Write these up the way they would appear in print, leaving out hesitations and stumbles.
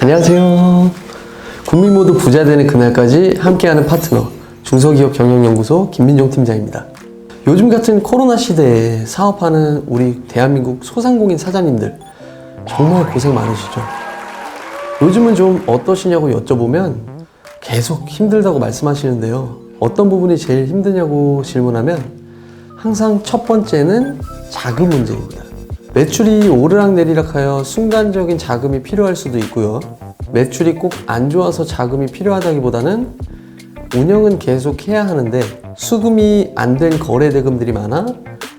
안녕하세요. 국민 모두 부자 되는 그날까지 함께하는 파트너 중소기업 경영연구소 김민종 팀장입니다. 요즘 같은 코로나 시대에 사업하는 우리 대한민국 소상공인 사장님들 정말 고생 많으시죠? 요즘은 좀 어떠시냐고 여쭤보면 계속 힘들다고 말씀하시는데요. 어떤 부분이 제일 힘드냐고 질문하면 항상 첫 번째는 자금 문제입니다. 매출이 오르락내리락하여 순간적인 자금이 필요할 수도 있고요. 매출이 꼭 안 좋아서 자금이 필요하다기보다는 운영은 계속 해야 하는데 수금이 안 된 거래 대금들이 많아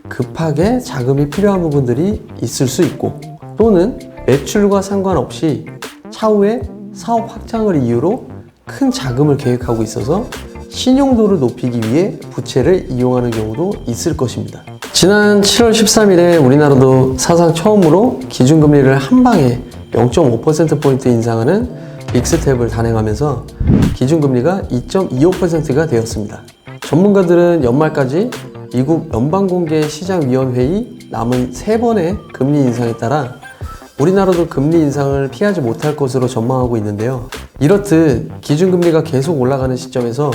급하게 자금이 필요한 부분들이 있을 수 있고, 또는 매출과 상관없이 차후에 사업 확장을 이유로 큰 자금을 계획하고 있어서 신용도를 높이기 위해 부채를 이용하는 경우도 있을 것입니다. 지난 7월 13일에 우리나라도 사상 처음으로 기준금리를 한 방에 0.5%포인트 인상하는 빅스텝을 단행하면서 기준금리가 2.25%가 되었습니다. 전문가들은 연말까지 미국 연방공개시장위원회의 남은 3번의 금리 인상에 따라 우리나라도 금리 인상을 피하지 못할 것으로 전망하고 있는데요. 이렇듯 기준금리가 계속 올라가는 시점에서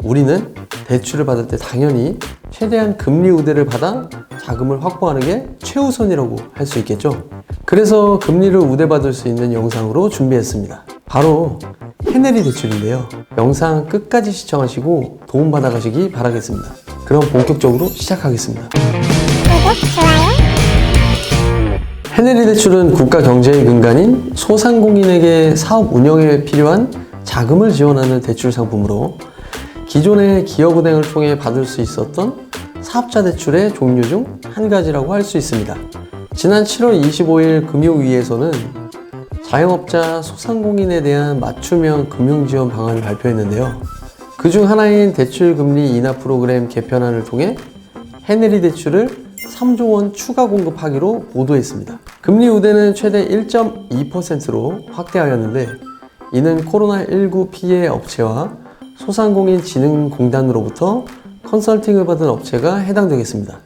우리는 대출을 받을 때 당연히 최대한 금리 우대를 받아 자금을 확보하는 게 최우선이라고 할 수 있겠죠. 그래서 금리를 우대받을 수 있는 영상으로 준비했습니다. 바로 해내리 대출인데요. 영상 끝까지 시청하시고 도움받아 가시기 바라겠습니다. 그럼 본격적으로 시작하겠습니다. 구독, 좋아요. 해내리 대출은 국가 경제의 근간인 소상공인에게 사업 운영에 필요한 자금을 지원하는 대출 상품으로 기존의 기업은행을 통해 받을 수 있었던 사업자 대출의 종류 중 한 가지라고 할 수 있습니다. 지난 7월 25일 금융위에서는 자영업자 소상공인에 대한 맞춤형 금융지원 방안을 발표했는데요. 그중 하나인 대출금리 인하 프로그램 개편안을 통해 해내리 대출을 3조 원 추가 공급하기로 보도했습니다. 금리 우대는 최대 1.2%로 확대하였는데, 이는 코로나19 피해 업체와 소상공인진흥공단으로부터 컨설팅을 받은 업체가 해당되겠습니다.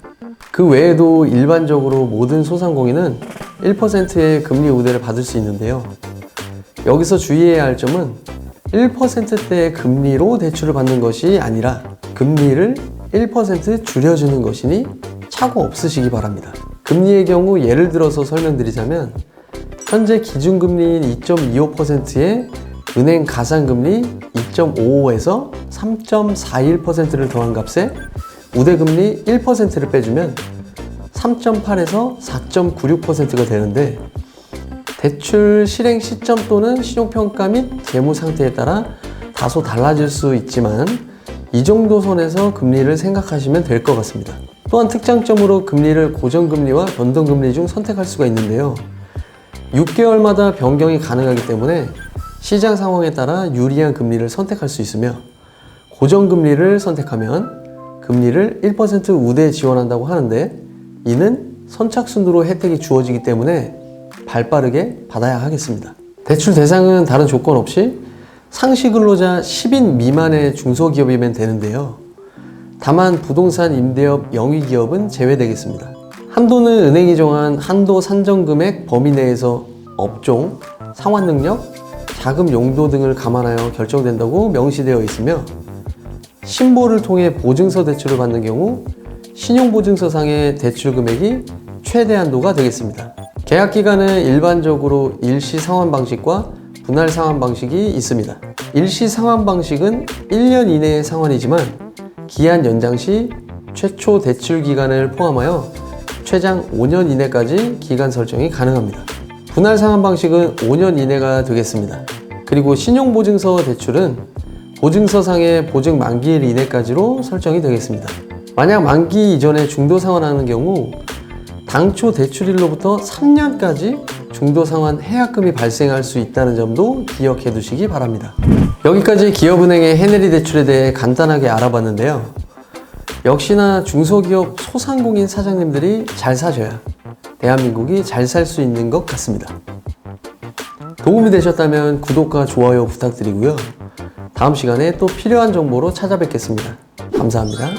그 외에도 일반적으로 모든 소상공인은 1%의 금리 우대를 받을 수 있는데요. 여기서 주의해야 할 점은 1%대의 금리로 대출을 받는 것이 아니라 금리를 1% 줄여주는 것이니 착오 없으시기 바랍니다. 금리의 경우 예를 들어서 설명드리자면, 현재 기준금리인 2.25%에 은행 가상금리 2.55에서 3.41%를 더한 값에 우대금리 1%를 빼주면 3.8에서 4.96%가 되는데, 대출 실행 시점 또는 신용평가 및 재무 상태에 따라 다소 달라질 수 있지만 이 정도 선에서 금리를 생각하시면 될 것 같습니다. 또한 특장점으로 금리를 고정금리와 변동금리 중 선택할 수가 있는데요. 6개월마다 변경이 가능하기 때문에 시장 상황에 따라 유리한 금리를 선택할 수 있으며, 고정금리를 선택하면 금리를 1% 우대 지원한다고 하는데, 이는 선착순으로 혜택이 주어지기 때문에 발빠르게 받아야 하겠습니다. 대출 대상은 다른 조건 없이 상시 근로자 10인 미만의 중소기업이면 되는데요. 다만 부동산 임대업 영위기업은 제외되겠습니다. 한도는 은행이 정한 한도 산정금액 범위 내에서 업종, 상환 능력, 자금 용도 등을 감안하여 결정된다고 명시되어 있으며, 신보를 통해 보증서 대출을 받는 경우 신용보증서상의 대출 금액이 최대 한도가 되겠습니다. 계약 기간은 일반적으로 일시 상환 방식과 분할 상환 방식이 있습니다. 일시 상환 방식은 1년 이내의 상환이지만 기한 연장 시 최초 대출 기간을 포함하여 최장 5년 이내까지 기간 설정이 가능합니다. 분할 상환 방식은 5년 이내가 되겠습니다. 그리고 신용보증서 대출은 보증서상의 보증 만기일 이내까지로 설정이 되겠습니다. 만약 만기 이전에 중도 상환하는 경우 당초 대출일로부터 3년까지 중도 상환 해약금이 발생할 수 있다는 점도 기억해 두시기 바랍니다. 여기까지 기업은행의 해내리 대출에 대해 간단하게 알아봤는데요. 역시나 중소기업 소상공인 사장님들이 잘 사셔야 대한민국이 잘 살 수 있는 것 같습니다. 도움이 되셨다면 구독과 좋아요 부탁드리고요. 다음 시간에 또 필요한 정보로 찾아뵙겠습니다. 감사합니다.